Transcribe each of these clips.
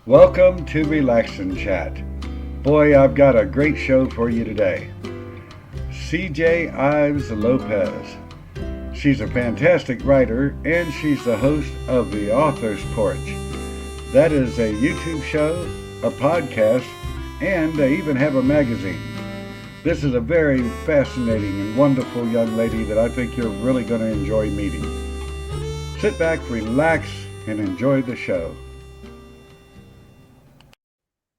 Welcome to Relax and Chat. Boy, I've got a great show for you today. CJ Ives Lopez. She's a fantastic writer and she's the host of the Author's Porch. That is a YouTube show, a podcast, and they even have a magazine. This is a very fascinating and wonderful young lady that I think you're really going to enjoy meeting. Sit back, relax, and enjoy the show.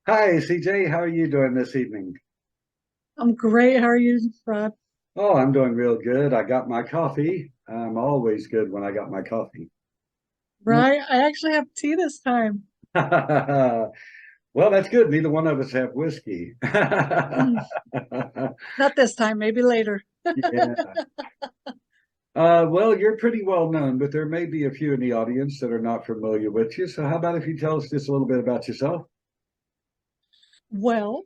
Hi, CJ. How are you doing this evening? I'm great. How are you, Rod? Oh, I'm doing real good. I got my coffee. I'm always good when I got my coffee. Right? I actually have tea this time. Well, that's good. Neither one of us have whiskey. Mm, Not this time, maybe later. Yeah. Well, you're pretty well known, but there may be a few in the audience that are not familiar with you. So how about if you tell us just a little bit about yourself? Well,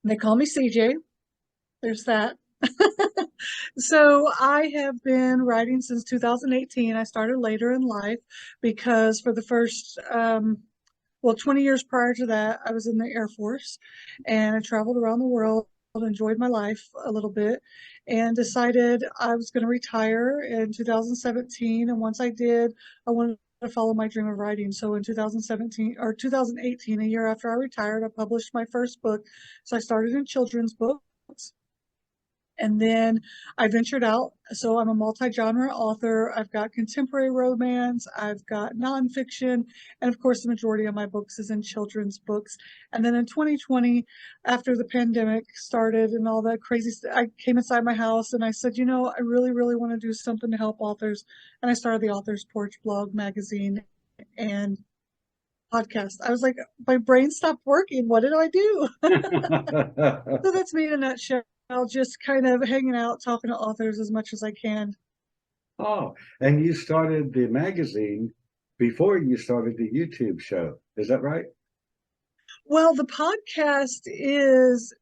they call me CJ. There's that. So I have been writing since 2018. I started later in life because for the first, 20 years prior to that, I was in the Air Force and I traveled around the world, enjoyed my life a little bit, and decided I was going to retire in 2017. And once I did, I wanted to follow my dream of writing. So in 2017 or 2018, a year after I retired, I published my first book. So I started in children's books. And then I ventured out. So I'm a multi-genre author. I've got contemporary romance, I've got nonfiction, and of course, the majority of my books is in children's books. And then in 2020, after the pandemic started and all that crazy stuff, I came inside my house and I said, I really, really want to do something to help authors. And I started the Author's Porch blog, magazine, and podcast. I was like, my brain stopped working. What did I do? So that's me in a nutshell. Just kind of hanging out, talking to authors as much as I can. Oh, and you started the magazine before you started the YouTube show. Is that right? Well, the podcast it's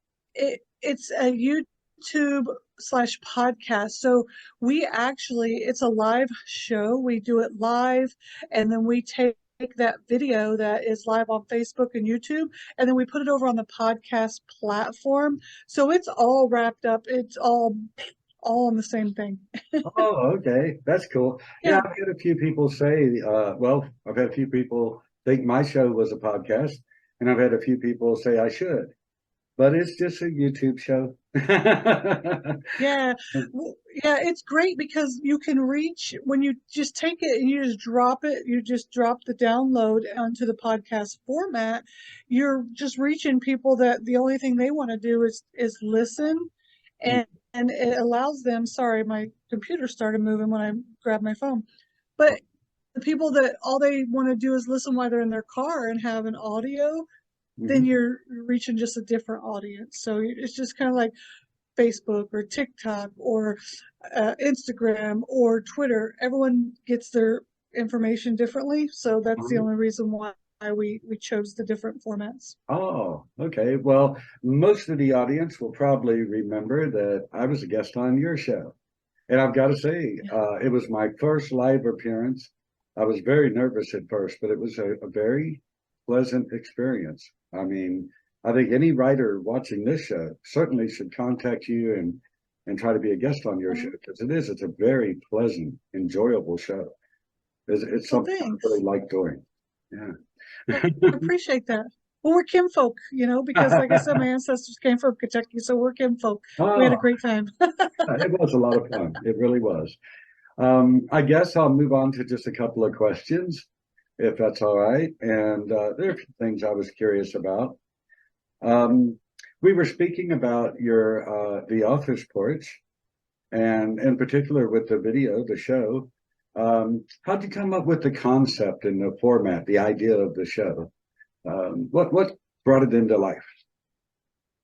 a YouTube slash podcast. So it's a live show. We do it live and then we take that video that is live on Facebook and YouTube, and then we put it over on the podcast platform. So it's all wrapped up. It's all on the same thing. Oh, okay. That's cool. Yeah, Yeah. I've had a few people say, I've had a few people think my show was a podcast, and I've had a few people say I should, but it's just a YouTube show. Yeah, yeah, it's great because you can reach when you just take it and you just drop it, you just drop the download onto the podcast format. You're just reaching people that the only thing they want to do is listen, and it allows them. Sorry, my computer started moving when I grabbed my phone, but the people that all they want to do is listen while they're in their car and have an audio, then Mhm. you're reaching just a different audience. So it's just kind of like Facebook or TikTok or Instagram or Twitter. Everyone gets their information differently, so that's the only reason why we chose the different formats. Oh, okay. Well, most of the audience will probably remember that I was a guest on your show. And I've got to say, Yeah. it was my first live appearance. I was very nervous at first, but it was a very pleasant experience. I mean, I think any writer watching this show certainly should contact you and try to be a guest on your show because it's a very pleasant, enjoyable show. It's Well, something I really thanks. like doing. Yeah. I appreciate that. Well, we're kinfolk, because like I said, my ancestors came from Kentucky, so we're kinfolk. We had a Oh, great time. it was a lot of fun. It really was. I guess I'll move on to just a couple of questions, if that's all right. And there are a few things I was curious about. Um, we were speaking about your the author's porch, and in particular with the video, the show. How'd you come up with the concept and the format, the idea of the show? What brought it into life?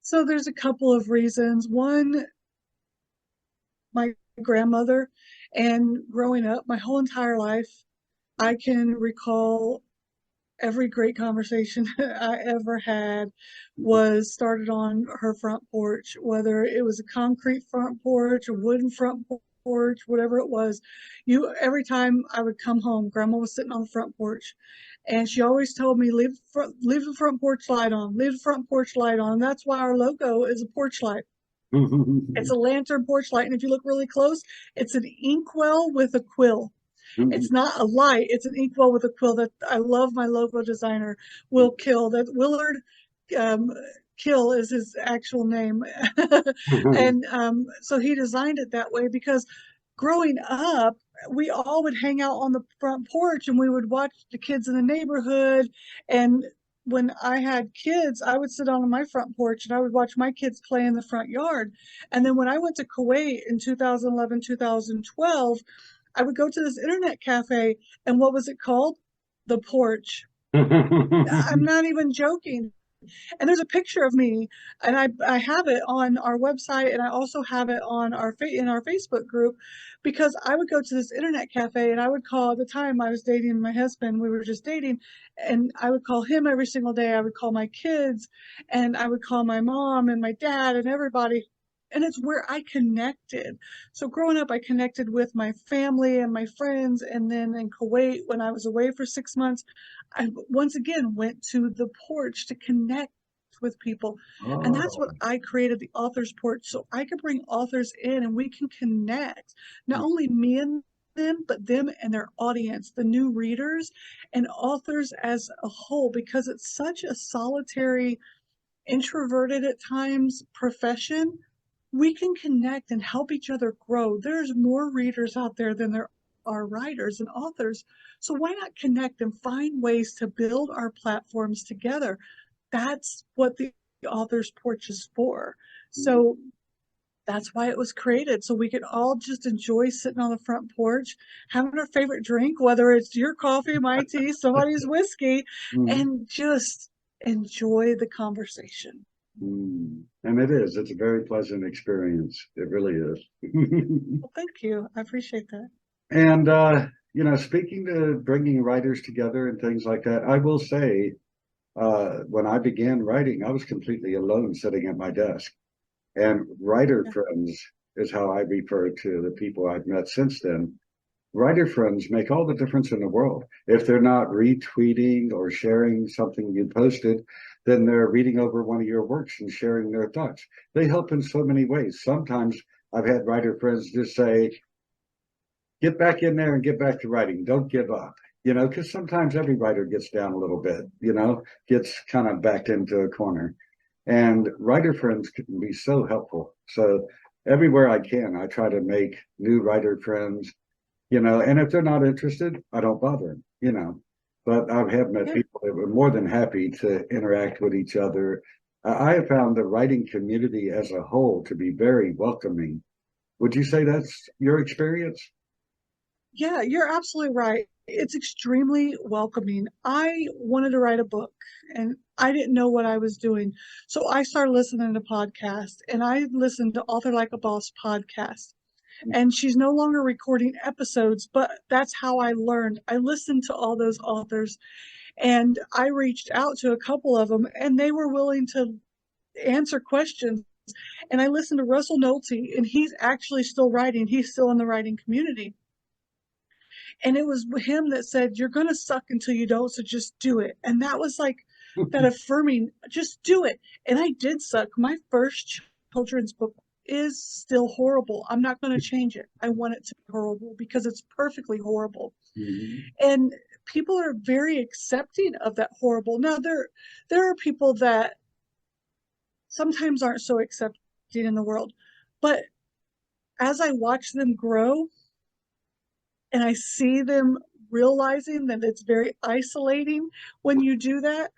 So there's a couple of reasons. One, my grandmother, and growing up, my whole entire life, I can recall every great conversation I ever had was started on her front porch, whether it was a concrete front porch, a wooden front porch, whatever it was. Every time I would come home, grandma was sitting on the front porch And she always told me, leave the front porch light on, leave the front porch light on. And that's why our logo is a porch light. It's a lantern porch light. And if you look really close, it's an inkwell with a quill. It's not a light, it's an inkwell with a quill. That I love my logo designer, Will Kill. That Willard Kill is his actual name. And so he designed it that way because growing up, we all would hang out on the front porch and we would watch the kids in the neighborhood. And when I had kids, I would sit on my front porch and I would watch my kids play in the front yard. And then when I went to Kuwait in 2011, 2012, I would go to this internet cafe, and what was it called? The Porch. I'm not even joking. And there's a picture of me, and I have it on our website, and I also have it on in our Facebook group, because I would go to this internet cafe, and I would call, at the time I was dating my husband, we were just dating, and I would call him every single day. I would call my kids, and I would call my mom and my dad and everybody. And it's where I connected. So growing up, I connected with my family and my friends. And then in Kuwait, when I was away for 6 months, I once again went to the porch to connect with people. And that's what I created, the author's porch, so I could bring authors in and we can connect, not only me and them, but them and their audience, the new readers and authors as a whole, because it's such a solitary, introverted at times profession. We can connect and help each other grow. There's more readers out there than there are writers and authors. So why not connect and find ways to build our platforms together? That's what the author's porch is for. So that's why it was created. So we could all just enjoy sitting on the front porch, having our favorite drink, whether it's your coffee, my tea, somebody's whiskey, and just enjoy the conversation. And it's a very pleasant experience. It really is. Well, thank you. I appreciate that. And, speaking to bringing writers together and things like that, I will say, when I began writing, I was completely alone sitting at my desk. And writer friends is how I refer to the people I've met since then. Writer friends make all the difference in the world. If they're not retweeting or sharing something you posted, then they're reading over one of your works and sharing their thoughts. They help in so many ways. Sometimes I've had writer friends just say, get back in there and get back to writing. Don't give up, because sometimes every writer gets down a little bit, gets kind of backed into a corner. And writer friends can be so helpful. So everywhere I can, I try to make new writer friends, and if they're not interested, I don't bother them, But I have met people that were more than happy to interact with each other. I have found the writing community as a whole to be very welcoming. Would you say that's your experience? Yeah, you're absolutely right. It's extremely welcoming. I wanted to write a book and I didn't know what I was doing. So I started listening to podcasts, and I listened to Author Like a Boss podcast. And she's no longer recording episodes, but that's how I learned. I listened to all those authors, and I reached out to a couple of them, and they were willing to answer questions. And I listened to Russell Nolte, and he's actually still writing. He's still in the writing community. And it was him that said, you're going to suck until you don't, so just do it. And that was like that affirming, just do it. And I did suck. My first children's book is still horrible. I'm not going to change it. I want it to be horrible because it's perfectly horrible. And people are very accepting of that horrible. Now, there are people that sometimes aren't so accepting in the world, but as I watch them grow and I see them realizing that it's very isolating when you do that,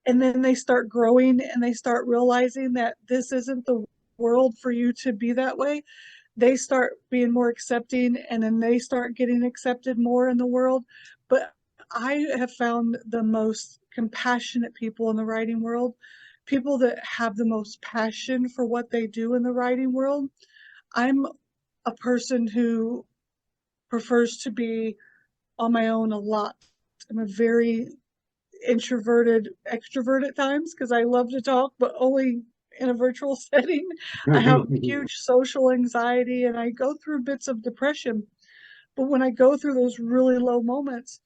and then they start growing and they start realizing that this isn't the world for you to be that way, they start being more accepting, and then they start getting accepted more in the world. But I have found the most compassionate people in the writing world, people that have the most passion for what they do in the writing world. I'm a person who prefers to be on my own a lot. I'm a very introverted extrovert at times because I love to talk, but only in a virtual setting. I have huge social anxiety and I go through bits of depression. But when I go through those really low moments,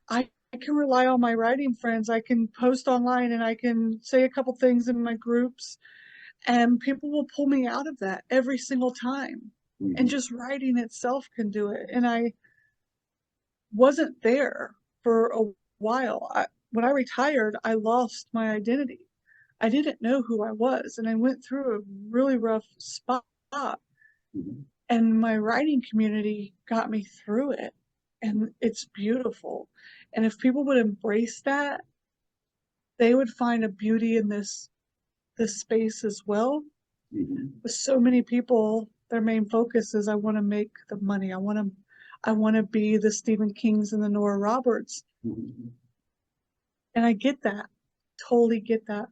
I can rely on my writing friends. I can post online and I can say a couple things in my groups, and people will pull me out of that every single time. And Mhm. just writing itself can do it. And I wasn't there for a while. When I retired, I lost my identity. I didn't know who I was, and I went through a really rough spot. Mhm. And my writing community got me through it. And it's beautiful. And if people would embrace that, they would find a beauty in this space as well. Mhm. With so many people, their main focus is I want to make the money. I want to be the Stephen Kings and the Nora Roberts. Mhm. And I get that. Totally get that.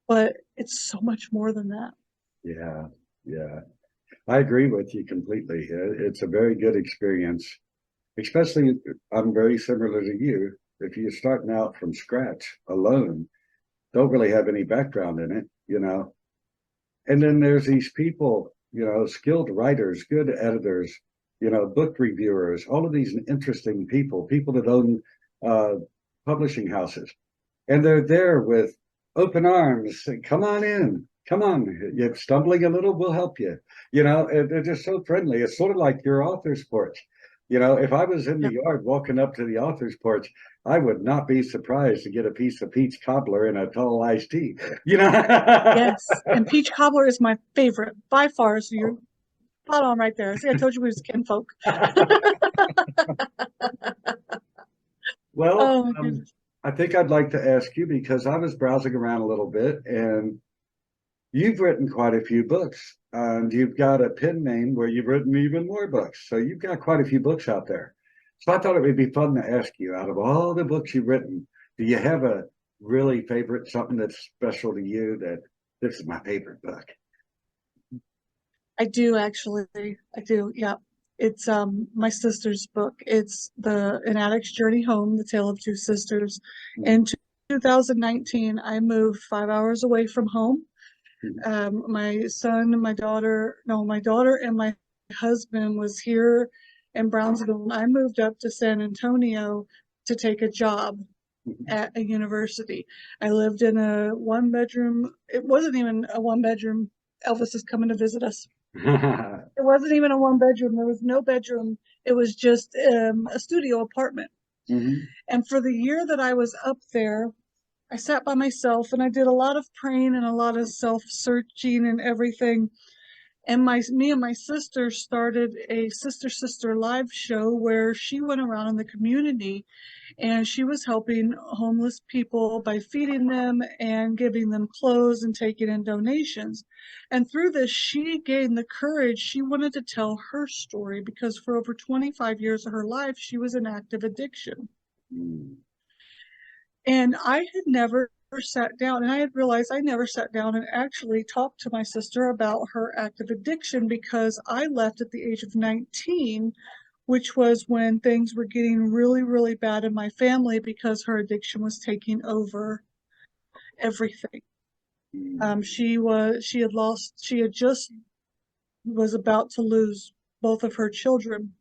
But it's so much more than that. Yeah, yeah. I agree with you completely. It's a very good experience, especially I'm very similar to you. If you're starting out from scratch alone, don't really have any background in it, you know. And then there's these people, you know, skilled writers, good editors, you know, book reviewers, all of these interesting people, people that own uh, publishing houses. And they're there with open arms. Say, come on in. Come on. You're stumbling a little, we'll help you. You know, and they're just so friendly. It's sort of like your author's porch. You know, if I was in the Yep. yard walking up to the author's porch, I would not be surprised to get a piece of peach cobbler and a tall iced tea. You know? Yes. And peach cobbler is my favorite by far. So you're spot on right there. See, I told you we was kinfolk. Well, Oh my goodness. I think I'd like to ask you because I was browsing around a little bit and you've written quite a few books, and you've got a pen name where you've written even more books. So you've got quite a few books out there. So I thought it would be fun to ask you, out of all the books you've written, do you have a really favorite, something that's special to you that this is my favorite book? I do actually. I do. Yeah. It's my sister's book. It's the An Addict's Journey Home, The Tale of Two Sisters. In 2019, I moved 5 hours away from home. My son, my daughter, no, my daughter and my husband was here in Brownsville. I moved up to San Antonio to take a job at a university. I lived in a one bedroom. It wasn't even a one bedroom. Elvis is coming to visit us. It wasn't even a one bedroom. There was no bedroom. It was just a studio apartment. Mhm. And for the year that I was up there, I sat by myself and I did a lot of praying and a lot of self searching and everything. And me and my sister started a sister live show where she went around in the community and she was helping homeless people by feeding them and giving them clothes and taking in donations. And through this, she gained the courage. She wanted to tell her story because for over 25 years of her life, she was in active addiction. Mm. And I had never sat down, and I had realized I never sat down and actually talked to my sister about her active addiction because I left at the age of 19, which was when things were getting really, really bad in my family because her addiction was taking over everything. Mm. She had just was about to lose both of her children.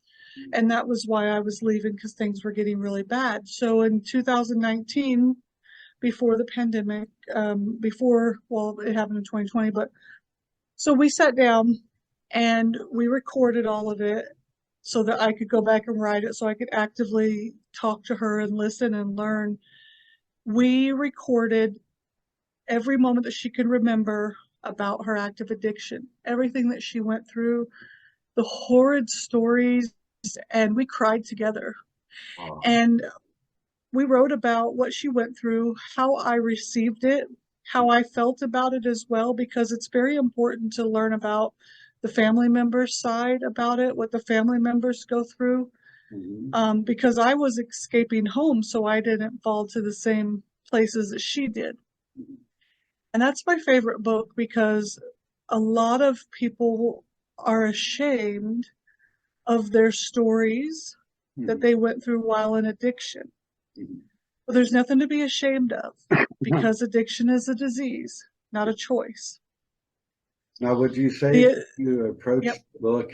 And that was why I was leaving because things were getting really bad. So in 2019, before the pandemic, well, it happened in 2020, but so we sat down and we recorded all of it so that I could go back and write it so I could actively talk to her and listen and learn. We recorded every moment that she could remember about her active addiction, everything that she went through, the horrid stories, and we cried together. Oh. And we wrote about what she went through, how I received it, how I felt about it as well, because it's very important to learn about the family members' side about it, what the family members go through. Mhm. Because I was escaping home, so I didn't fall to the same places that she did. And that's my favorite book because a lot of people are ashamed of their stories that Mhm. they went through while in addiction. Mhm. Well, there's nothing to be ashamed of because addiction is a disease, not a choice. Now, would you say The, you approached yep. the book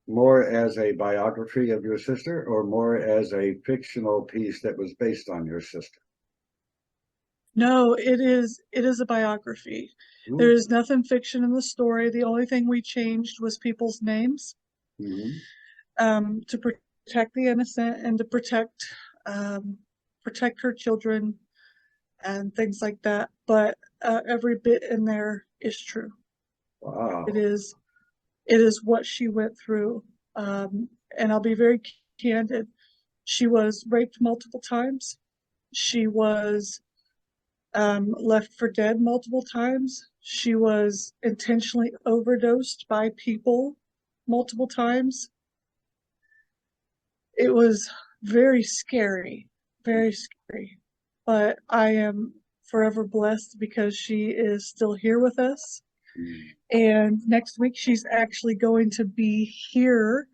more as a biography of your sister or more as a fictional piece that was based on your sister? No, it is a biography. There Ooh. is nothing fiction in the story. The only thing we changed was people's names, Mm-hmm. to protect the innocent and to um, protect her children and things like that. But every bit in there is true. It Wow. is it is what she went through. And I'll be very candid. She was raped multiple times. She was left for dead multiple times. She was intentionally overdosed by people multiple times. It was very scary, very scary. But I am forever blessed because she is still here with us. Mm. And next week, she's actually going to be here.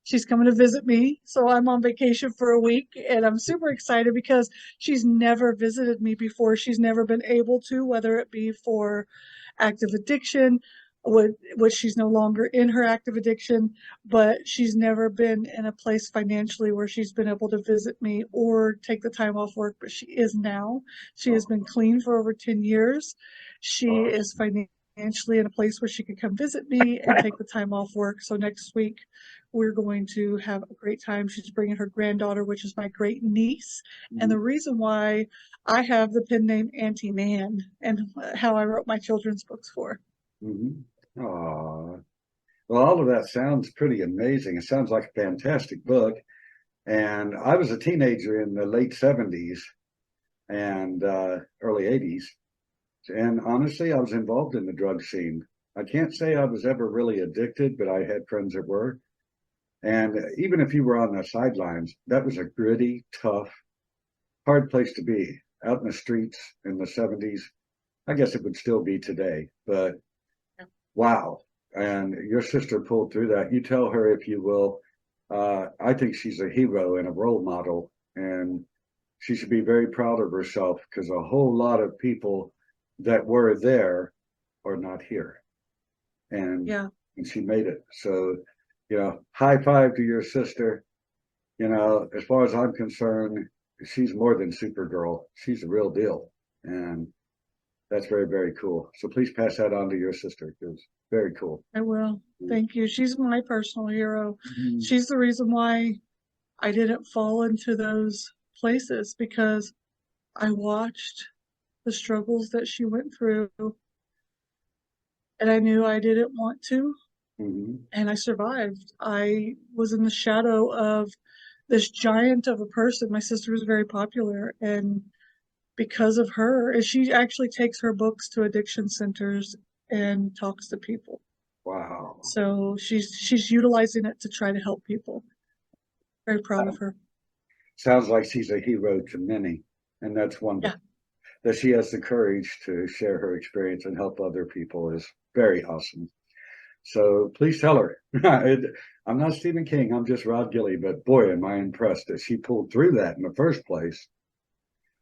She's coming to visit me. So I'm on vacation for a week. And I'm super excited because she's never visited me before. She's never been able to, whether it be for active addiction, which she's no longer in her active addiction, but she's never been in a place financially where she's been able to visit me or take the time off work. But she is now. She has been clean for over 10 years. She is financially in a place where she could come visit me and take the time off work. So next week we're going to have a great time. She's bringing her granddaughter, which is my great niece. And Mm-hmm. the reason why I have the pen name Auntie Nan and how I wrote my children's books for. Mm-hmm. Aw. Well, all of that sounds pretty amazing. It sounds like a fantastic book. And I was a teenager in the late 70s and early 80s. And honestly, I was involved in the drug scene. I can't say I was ever really addicted, but I had friends that were. And even if you were on the sidelines, that was a gritty, tough, hard place to be out in the streets in the 70s. I guess it would still be today, but wow. And your sister pulled through that. You tell her, if you will, I think she's a hero and a role model, and she should be very proud of herself because a whole lot of people that were there are not here. And Yeah, and she made it. So, high five to your sister. As far as I'm concerned, she's more than Supergirl. She's the real deal. And that's very, very cool. So please pass that on to your sister because very cool. I will. Thank you. She's my personal hero. Mhm. She's the reason why I didn't fall into those places because I watched the struggles that she went through and I knew I didn't want to, Mhm. and I survived. I was in the shadow of this giant of a person. My sister was very popular, and because of her, and she actually takes her books to addiction centers and talks to people. Wow. So she's utilizing it to try to help people. Very proud of her. Sounds like she's a hero to many, and that's Yeah, wonderful. That she has the courage to share her experience and help other people is very awesome. So please tell her. I'm not Stephen King, I'm just Rod Gilley, but boy, am I impressed that she pulled through that in the first place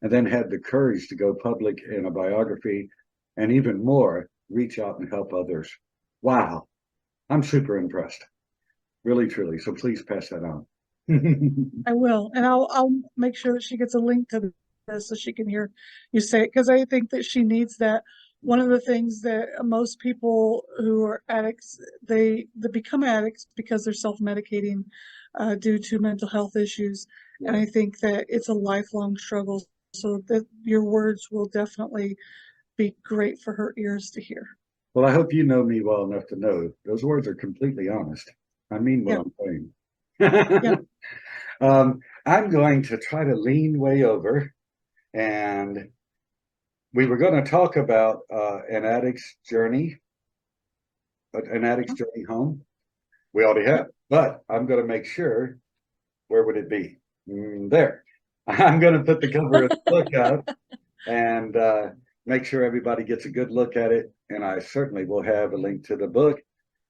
and then had the courage to go public in a biography and even more, reach out and help others. Wow, I'm super impressed. Really, truly. So please pass that on. I will, and I'll make sure that she gets a link to this so she can hear you say it because I think that she needs that. One of the things that most people who are addicts they become addicts because they're self-medicating due to mental health issues, and Yeah. I think that it's a lifelong struggle. So that your words will definitely be great for her ears to hear. Well, I hope you know me well enough to know those words are completely honest. I mean what Yeah, I'm yeah. saying. I'm going to try to lean way over, and we were going to talk about an addict's journey home. We already have, but I'm going to make sure. Where would it be? There. I'm going to put the cover of the book up and make sure everybody gets a good look at it. And I certainly will have a link to the book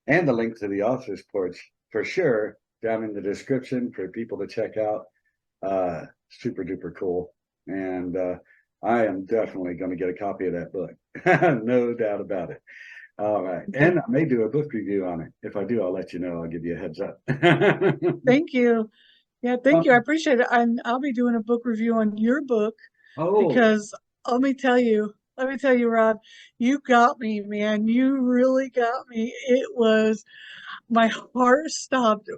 and the link to the author's porch for sure down in the description for people to check out. Super duper cool. And I am definitely going to get a copy of that book. No doubt about it. All right. Okay. And I may do a book review on it. If I do, I'll let you know. I'll give you a heads up. Thank you. Yeah, thank you. I Um, appreciate it. And I'll be doing a book review on your book oh, because let me tell you, Rod, you got me, man. You really got me. It was my heart stopped.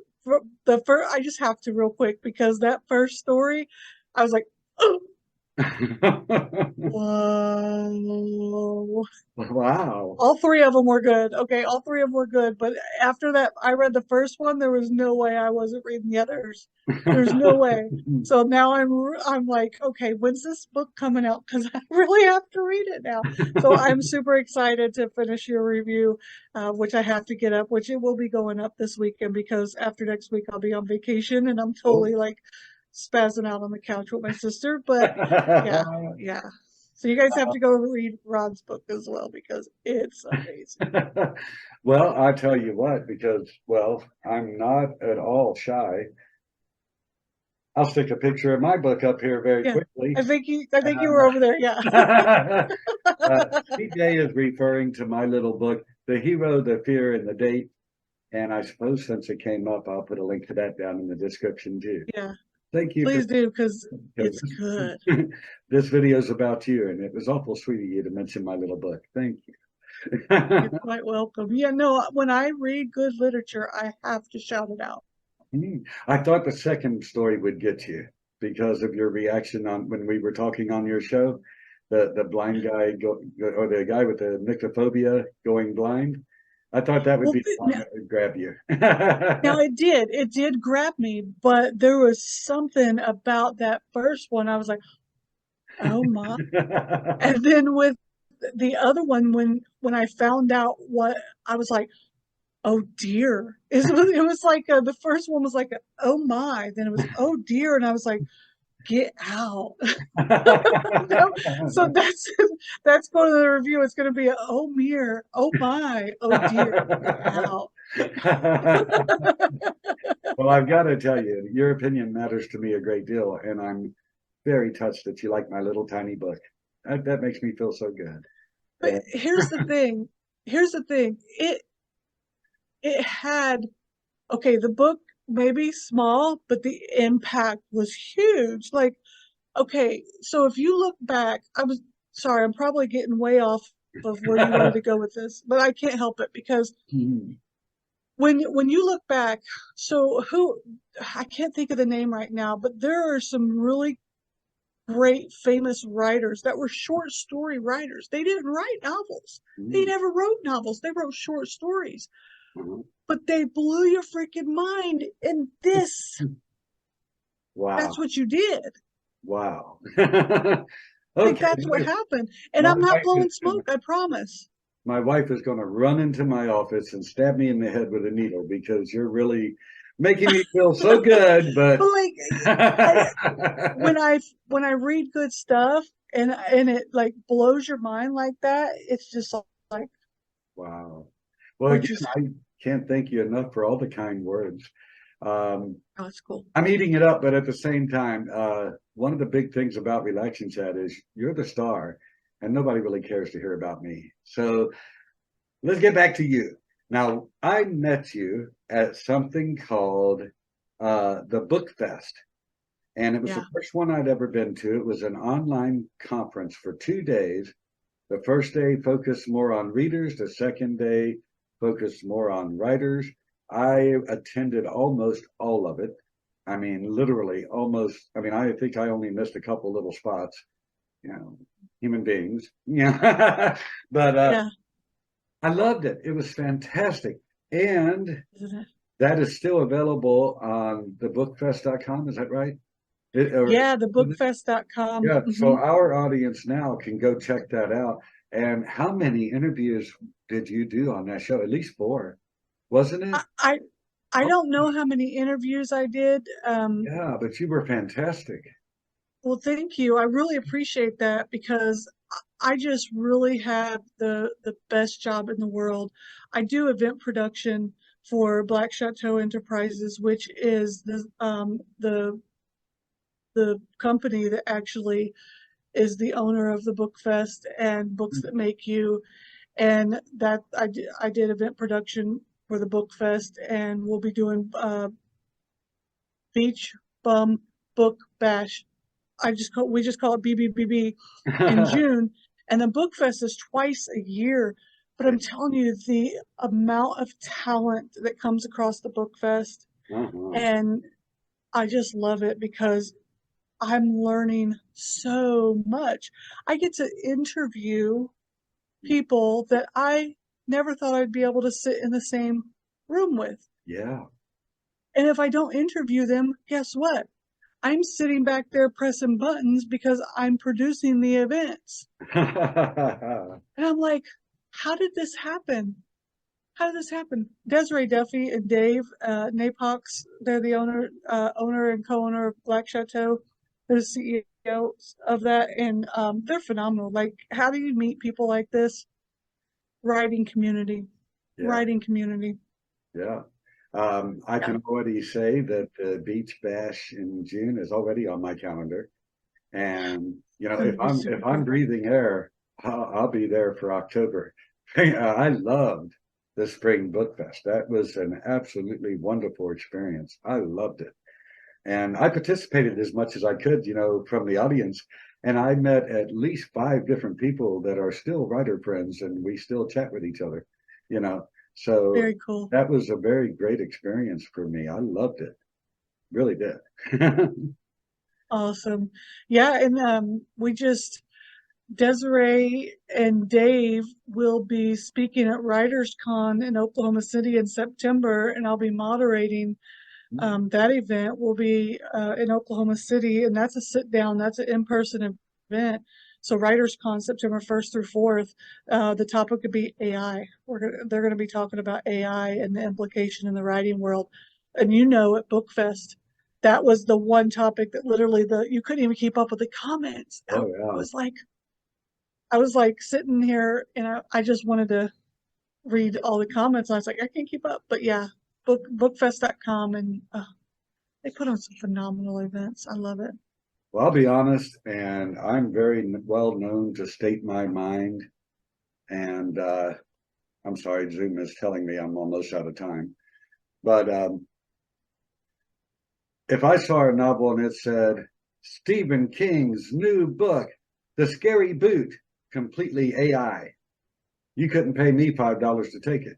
The first, I just have to real quick because that first story, I was like, oh, whoa. wow. All three of them were good. Okay, all three of them were good. But after that, I read the first one. There was no way I wasn't reading the others. There's no way. So now I'm like, okay, when's this book coming out? Because I really have to read it now. So I'm super excited to finish your review, which I have to get up, which it will be going up this weekend because after next week I'll be on vacation and I'm Oh. totally like spazzing out on the couch with my sister. But yeah, yeah. So you guys have to go read Rod's book as well because it's amazing. Well, I tell you what, because, well, I'm not at all shy. I'll stick a picture of my book up here very Yeah. quickly. I think you were over there. Yeah. CJ is referring to my little book, The Hero, the Fear, and the Date. And I suppose since it came up, I'll put a link to that down in the description too. Yeah. Thank you for Please do because because it's good. this video is about you, and it was awful sweet of you to mention my little book. Thank you. You're quite welcome. Yeah, no, when I read good literature, I have to shout it out. I thought the second story would get you because of your reaction on when we were talking on your show, the blind guy or the guy with the nyctophobia going blind. I thought that would Well, be the one that would grab you. now it did grab me, but there was something about that first one. I was like, oh my. And then with the other one, when I found out what I was like, oh dear. It was like the first one was like, oh my. Then it was, oh dear. And I was like, get out. So that's going to the review. It's going to be a, oh mere, oh my, oh dear, get out. Well, I've got to tell you, your opinion matters to me a great deal, and I'm very touched that you like my little tiny book. That makes me feel so good. But And here's the thing. Here's the thing. It had okay, the book may be small, but the impact was huge. Like, okay, so if you look back, I was sorry, I'm probably getting way off of where you wanted to go with this, but I can't help it because when you look back, so who I can't think of the name right now, but there are some really great famous writers that were short story writers. They didn't write novels. They never wrote novels. They wrote short stories. But they blew your freaking mind in this. wow, That's what you did. wow. Like Okay, that's what happened. And my I'm not wife is blowing gonna, smoke, I promise. my wife is going to run into my office and stab me in the head with a needle because you're really making me feel so good. But But like I when I read good stuff and it like blows your mind like that, it's just like wow. Well, which again, is I can't thank you enough for all the kind words. Um, oh, it's cool. I'm eating it up, but at the same time, one of the big things about Relaxing Chat is you're the star, and nobody really cares to hear about me. So let's get back to you. Now, I met you at something called the BookFest, and it was the Yeah. first one I'd ever been to. It was an online conference for 2 days. The first day focused more on readers, the second day focused more on writers. I attended almost all of it. I mean, literally almost. I mean, I think I only missed a couple little spots, you know, human beings. Yeah. But Yeah. I loved it. It was fantastic. And Isn't it? that is still available on the bookfest.com. Is that right? It, or, Yeah, the bookfest.com. yeah. So our audience now can go check that out. And how many interviews did you do on that show? At least four, wasn't it? I, I I don't know how many interviews I did. Yeah, but you were fantastic. Well, thank you. I really appreciate that because I just really have the best job in the world. I do event production for Black Chateau Enterprises, which is the company that actually is the owner of the Book Fest and Books That Make You. and that I did event production for the book fest, and we'll be doing beach bum book bash. We just call it BBBB in June, and the book fest is twice a year. But I'm telling you, the amount of talent that comes across the book fest, Uh-huh. and I just love it because I'm learning so much. I get to interview people that I never thought I'd be able to sit in the same room with. Yeah. And if I don't interview them, guess what? I'm sitting back there pressing buttons because I'm producing the events. And I'm like, how did this happen? How did this happen? Desiree Duffy and Dave Napox, they're the owner and co-owner of Black Chateau. They're the CEOs of that, and they're phenomenal. Like, how do you meet people like this? Writing community, Yeah. writing community. Yeah. I Yeah, can already say that the beach bash in June is already on my calendar. And it's going to be if super I'm cool. breathing air, I'll be there for October. I loved the Spring Book Fest. That was an absolutely wonderful experience. I loved it. And I participated as much as I could, from the audience. And I met at least five different people that are still writer friends, and we still chat with each other, you know. So Very cool. that was a very great experience for me. I loved it, really did. Awesome. Yeah, and Desiree and Dave will be speaking at Writers Con in Oklahoma City in September, and I'll be moderating that event. Will be in Oklahoma City, and that's a sit down, that's an in-person event. So Writers Con September 1st through 4th, the topic could be AI. They're going to be talking about AI and the implication in the writing world. And at BookFest, that was the one topic that literally you couldn't even keep up with the comments. Oh yeah. Was like I was like sitting here and I just wanted to read all the comments. And I was like, I can't keep up. But yeah, bookfest.com, and they put on some phenomenal events. I love it. Well, I'll be honest, and I'm very well known to state my mind. And I'm sorry, Zoom is telling me I'm almost out of time. But if I saw a novel and it said Stephen King's new book, The Scary Boot, completely AI, you couldn't pay me $5 to take it.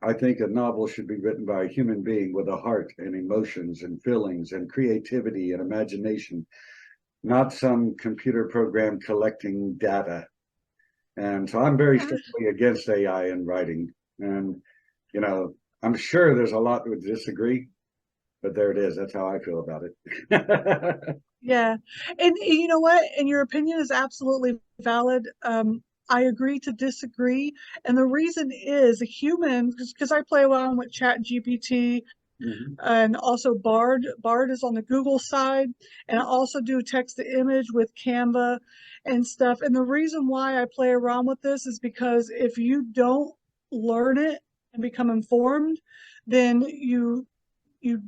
I think a novel should be written by a human being with a heart and emotions and feelings and creativity and imagination, not some computer program collecting data. And so I'm very Yeah. strongly against AI in writing. And, I'm sure there's a lot that would disagree, but there it is. That's how I feel about it. Yeah. And you know what? And your opinion is absolutely valid. I agree to disagree. And the reason is a human, because I play around with Chat GPT Mhm. and also Bard. Bard is on the Google side. And I also do text to image with Canva and stuff. And the reason why I play around with this is because if you don't learn it and become informed, then you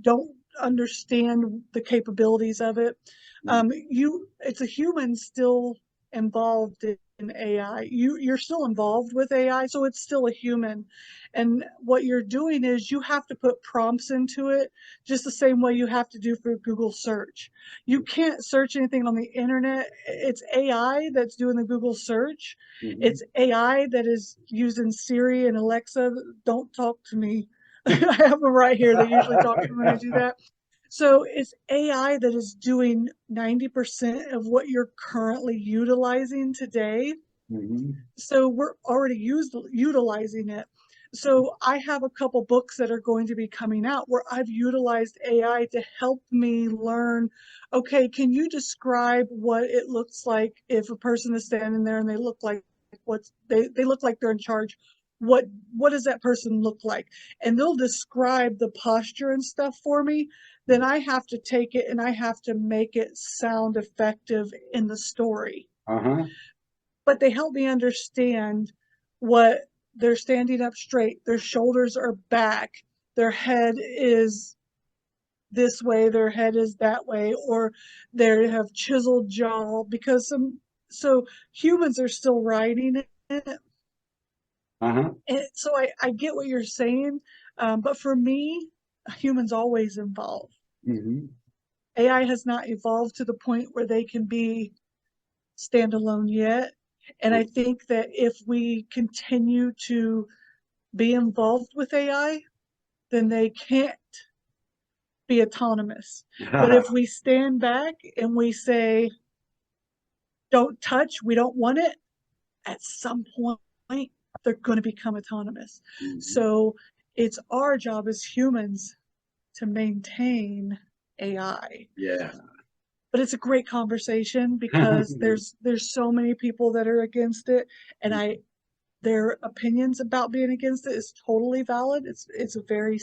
don't understand the capabilities of it. It's a human still involved in AI. You're still involved with AI, so it's still a human. And what you're doing is you have to put prompts into it just the same way you have to do for Google search. You can't search anything on the internet. It's AI that's doing the Google search. Mhm. It's AI that is using Siri and Alexa. Don't talk to me. I have them right here. They usually talk to me when I do that. So it's AI that is doing 90% of what you're currently utilizing today. Mhm. So we're already utilizing it. So I have a couple books that are going to be coming out where I've utilized AI to help me learn, okay, can you describe what it looks like if a person is standing there and they look like they look like they're in charge? What does that person look like? And they'll describe the posture and stuff for me. Then I have to take it and I have to make it sound effective in the story, Uh-huh. but they help me understand what they're standing up straight, their shoulders are back, their head is this way, their head is that way, or they have chiseled jaw because so humans are still writing it, Uh-huh. And so I get what you're saying, but for me, humans always evolve. Hmm. AI has not evolved to the point where they can be standalone yet. And I think that if we continue to be involved with AI, then they can't be autonomous. But if we stand back and we say, don't touch, we don't want it, at some point, they're going to become autonomous. Mhm. So it's our job as humans to maintain AI. Yeah. But it's a great conversation because there's so many people that are against it, and their opinions about being against it is totally valid. It's a very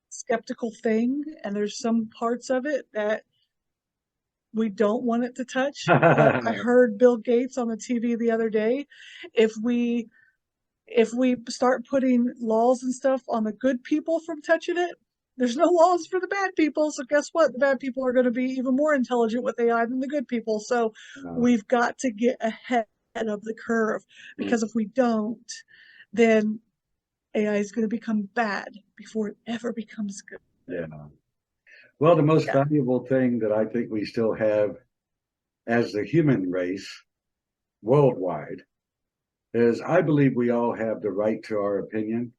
skeptical thing, and there's some parts of it that we don't want it to touch. But I heard Bill Gates on the TV the other day. If we if we start putting laws and stuff on the good people from touching it, there's no laws for the bad people. So guess what? The bad people are going to be even more intelligent with AI than the good people. So we've got to get ahead of the curve, because if we don't, then AI is going to become bad before it ever becomes good. Yeah. Well, the most Yeah. valuable thing that I think we still have as the human race worldwide is I believe we all have the right to our opinion.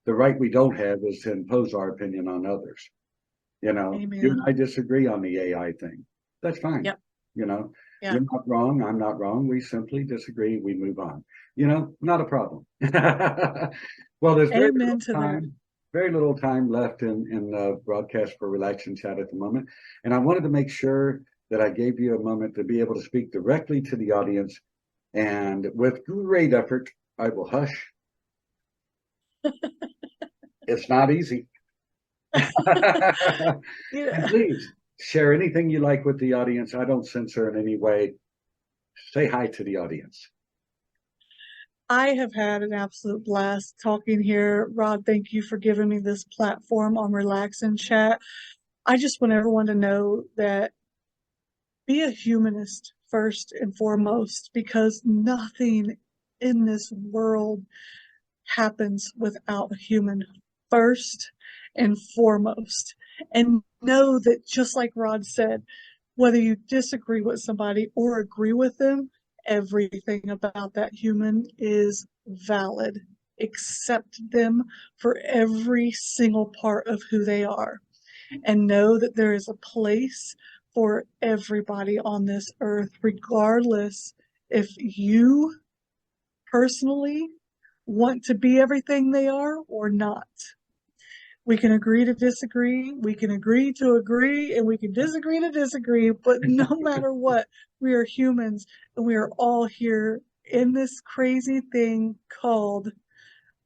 The right we don't have is to impose our opinion on others. You know, you and Amen. I disagree on the AI thing. That's fine. Yep. You know, Yeah. you're not wrong. I'm not wrong. We simply disagree. We move on. Not a problem. Well, there's Amen to that. very little time left in broadcast for Relax and Chat at the moment. And I wanted to make sure that I gave you a moment to be able to speak directly to the audience. And with great effort, I will hush. It's not easy. And Yeah. please share anything you like with the audience. I don't censor in any way. Say hi to the audience. I have had an absolute blast talking here. Rod, thank you for giving me this platform on Relax and Chat. I just want everyone to know that be a humanist first and foremost, because nothing in this world happens without a human first and foremost. And know that, just like Rod said, whether you disagree with somebody or agree with them, everything about that human is valid. Accept them for every single part of who they are, and know that there is a place for everybody on this earth, regardless if you personally want to be everything they are or not. We can agree to disagree, we can agree to agree, and we can disagree to disagree, but no matter what, we are humans, and we are all here in this crazy thing called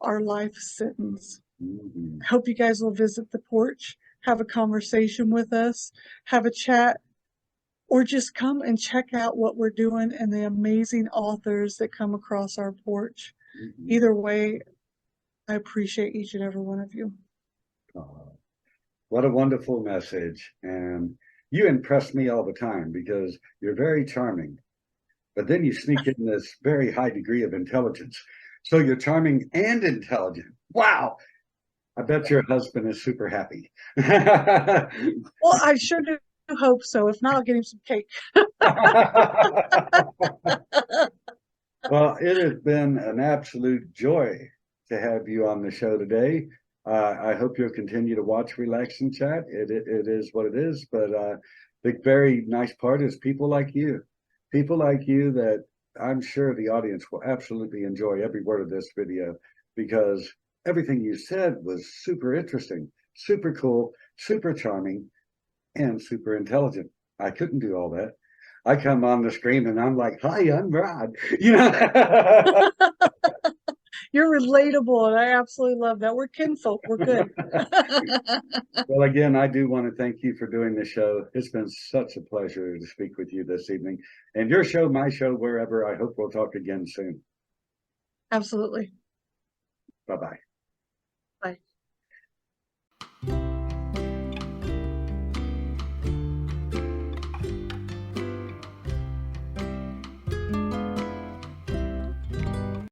our life sentence. Mhm. I hope you guys will visit the porch, have a conversation with us, have a chat, or just come and check out what we're doing and the amazing authors that come across our porch. Mhm. Either way, I appreciate each and every one of you. Oh, what a wonderful message. And you impress me all the time because you're very charming, but then you sneak in this very high degree of intelligence. So you're charming and intelligent. Wow. I bet your husband is super happy. Well, I sure do hope so. If not, I'll get him some cake. Well, it has been an absolute joy to have you on the show today. I hope you'll continue to watch Relax and Chat. It is what it is, but the very nice part is people like you that I'm sure the audience will absolutely enjoy every word of this video, because everything you said was super interesting, super cool, super charming, and super intelligent. I couldn't do all that. I come on the screen and I'm like, "Hi, I'm Rod." You know. You're relatable, and I absolutely love that. We're kinfolk. We're good. Well, again, I do want to thank you for doing the show. It's been such a pleasure to speak with you this evening. And your show, my show, wherever. I hope we'll talk again soon. Absolutely. Bye bye. Bye.